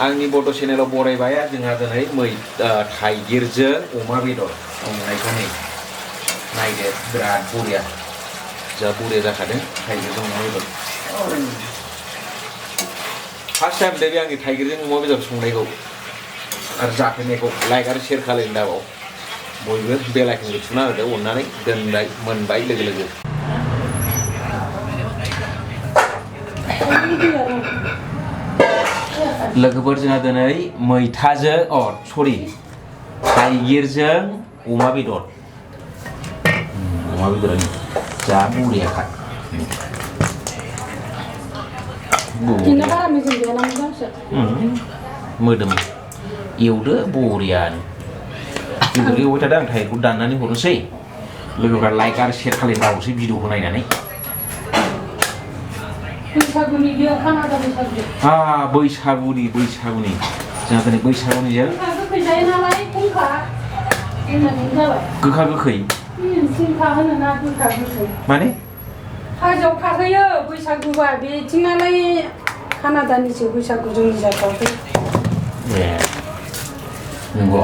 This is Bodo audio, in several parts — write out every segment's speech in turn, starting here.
आंनि बड' चेनेलाव बरायबाय जोंहा दिनै थाइगिरजों अमा बेदर संनायखौ नायदो बिराद बरिया जा बरिया जाखादों थाइगिरजों अमा बेदर फार्स्ट टाइम दे आंनि थाइगिरजों अमा बेदर संनायखौ आरो जाफेरनायखौ लाइक आरो शेयार खालामनो दाबाव बयबो बेल आइकनखौ थुना होदो अननानै दोनबाय मोनबाय लोगो लोगो लोगोफोर जोंहा दिनै मैथाजों थाइगिरजों अमा बेदरनि जा बरियाखा मोदोम एवदो बरियानो बेदर एवबाय थादों आं थाइगिरखौ दाननानै हरनोसै लोगोफ्रा लाइक आरो शेयार खालामबावसै भिडिअखौ नायनानै बैसागुनि जोंहा दिनै बैसागुनिजों गोखा गोखै माने हाजोआव खाहैयो बैसागुबा बेथिंनालाय कानाडानिसो बैसागु जोंनि जायगायाव ए नंगौ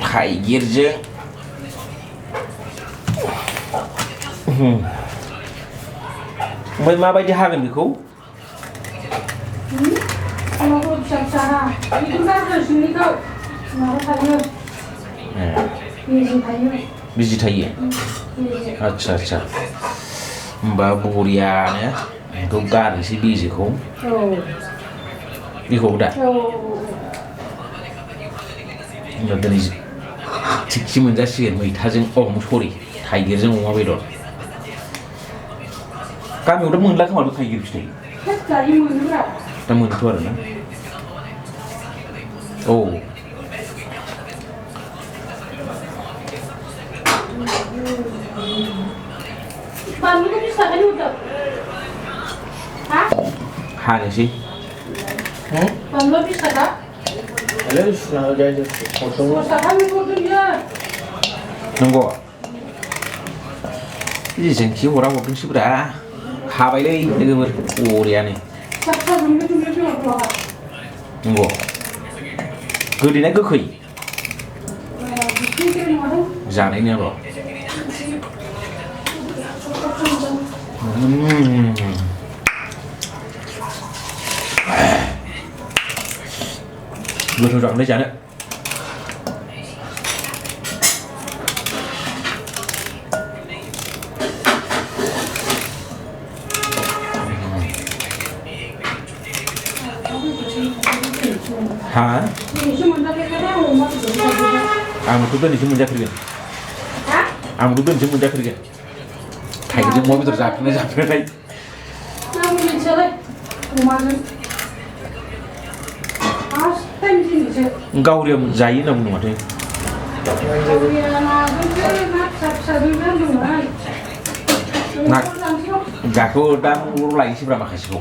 थाइगिरजों ओमफ्राय माबायदि हागोन बेखौ बिजि थायो आच्छा होमबा बरियानो बेखौ गारनोसै बिजिखौ बेखौ दा होमबा दिनै थिगसे मोनजासिगोन मैथाजों थाइगिरजों अमा बेदर गामियाव दा मोनला खोमा थाइगिर फिथाइ दा मोनथ' आरोना हानोसै नंगौ जेसेंखि हरा हरदोंसैब्रा हाबायलै लोगोफोर बरियानो नंगौ गोदैना गोखै जानायनि र' गोथाव जागोनलै जानो आंबोथ' दिनैसो मोनजाफेरगोन थाइगिरजों अमा बेदर जाफेरनाय गावरिया जायो होनना बुंदों माथो नाखौ दा लायनोसैब्रा माखासेखौ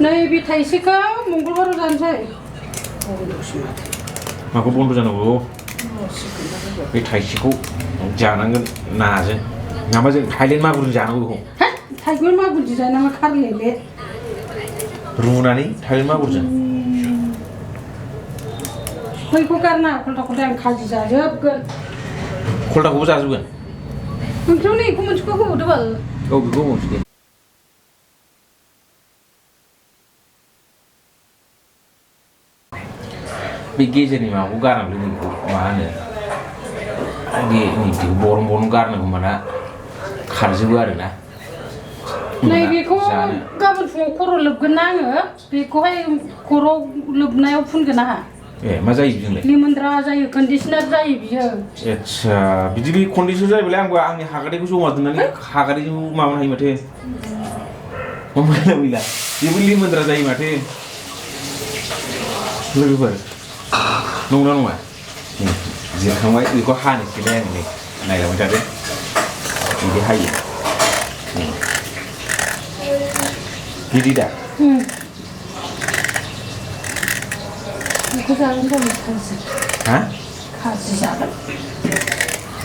नैबे थाइसेखौ मंगलबाराव जानोसै माखौ बन्द' जानांगौ बे थाइसेखौ जानांगोन नाजों नामा जों थाइलेण्ड मागुरजों जानांगौ बेखौ थाइगिर मागुरजों जानाङा खारलेले रुनानै थाइलेण्ड मागुरजों बैखौ गारना खलथा आं खाजि जाजोबगोन खलथाखौबो जाजोबगोन ओंख्रियावनो बेखौ मोनसेखौ होबावदो बाल बेखौ होबावसै दे बे गेजेरनि माबाखौ गारनांगौ बेखौ मा होनो बरम गारनांगौ होनबाना खारजोबो आरोना नैबेखौ गाबोन फुङाव खर' लोबगोन ना आङो बेखौहाय खर'आव लोबनायाव फुनगोन आंहा मा जायो बिजोंलाय लिमोनद्रा जायो कन्डिशनार जायो बियो आच्छा बिदि बे कन्डिशनार जायोबालाय आंबो आंनि हागादैखौ जमा दोननानै हागादैजों माबानो हायो माथो मैला बेबो लिमोनद्रा जायो माथो लोगोफोर नंगौना नङा जिरखांबाय बेखौ हानोसैलाय आं नै नायलांबाय थादो बिदि हायो बिदि दा बेखौ जागोन जों खाजि जागोन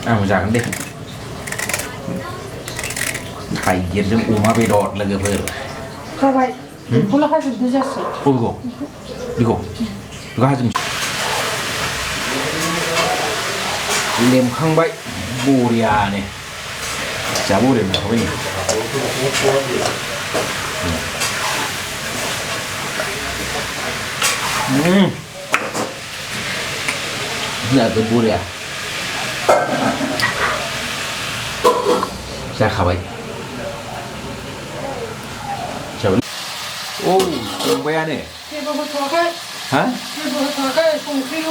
आंबो जागोन दे थाइगिरजों अमा बेदर लोगोफोर जाबाय बेखौल' हाजोबदो जासै बेखौ हाजोब लेमखांबाय बरियानो जा बरिया मोनखाबाय जादो बरिया जाखाबाय औ संबायानो जेबो होथ'वाखै हा जेबो होथ'वाखै संख्रिल'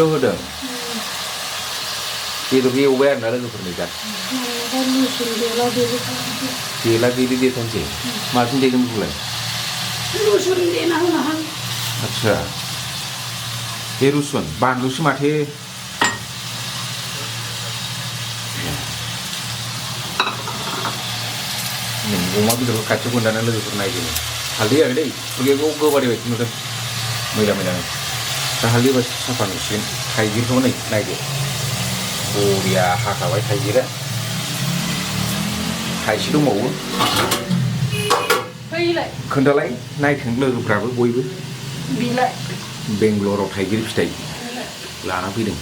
होदों बेदरखौ एवबाय आरोना लोगोफोरनि दा देला देलि देथारनोसै माजों देगोन बेखौलाय रुसुन देना होनो हां आदसा बे रुसुन बानलुसो माथो अमा बेदरखौ खाथियाव गोन्दाना लोगोफोर नायदों हालदै होआखै दै खुगायाव गोबारै बायदि नुदों मैला दा हालदै होबा साफा नुसिगोन थाइगिरखौ नायदो बरिया हाखाबाय थाइगिरा थाइसे दंबावो खोन्थालाय नायथों लोगोफ्राबो बयबो बेंगलराव थाइगिर फिथाइ लाना फैदों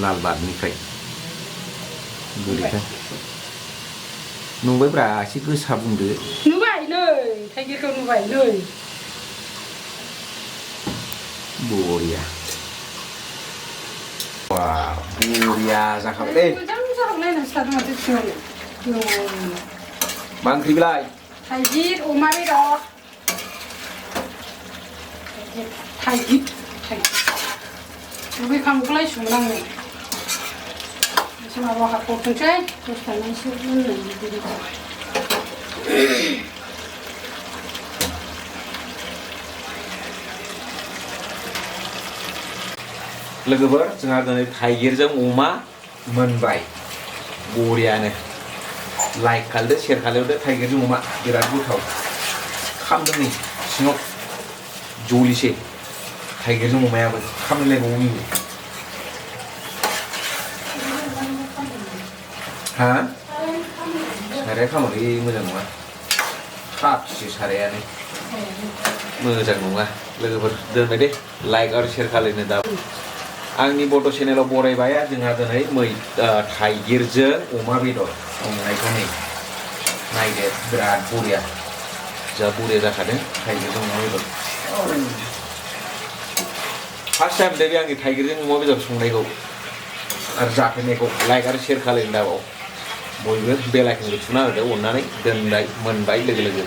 लालबागनिफ्राय बोरैथाय नुबायब्रा एसे गोसा बुंदो नुबाय नै थाइगिरखौ नुबाय नै बरिया वाव बरिया जाखाबाय मोजां जाहाबलायनानै सिथारदों माथो सिङावनो मा ओंख्रि बेलाय थाइगिर अमा बेदर थाइगिर दुगैखांबोलाय संगोन आङो एसे माबा हाख'थोंसै दसथाना एसे मोननाय लोगोफोर जोंहा दिनै थाइगिरजों अमा मोनबाय बरियानो लाइक खालामदो शेयार खालामदो थाइगिरजों अमा बिराद गोथाव खामदों नै सिङाव जलिसै थाइगिरजों अमायाबो खामलायबावो बिबो हा साराया खामाखै मोजां नङा खाथिसो सारायानो मोजां नङा लोगोफोर दोनबाय दे लाइक आरो शेयार खालामनो दा आंनि बड' चेनेलाव बरायबाय जोंहा दिनै थाइगिरजों अमा बेदर संनायखौ नायदो बिराद बरिया जा बरिया जाखादों थाइगिरजों अमा बेदर फार्स्ट टाइम दे बे आंनि थाइगिरजों अमा बेदर संनायखौ आरो जाफैनायखौ लाइक आरो शेयार खालामनो दाबाव बयबो बेल आइकनखौ थुना होदो अननानै दोनबाय मोनबाय लोगो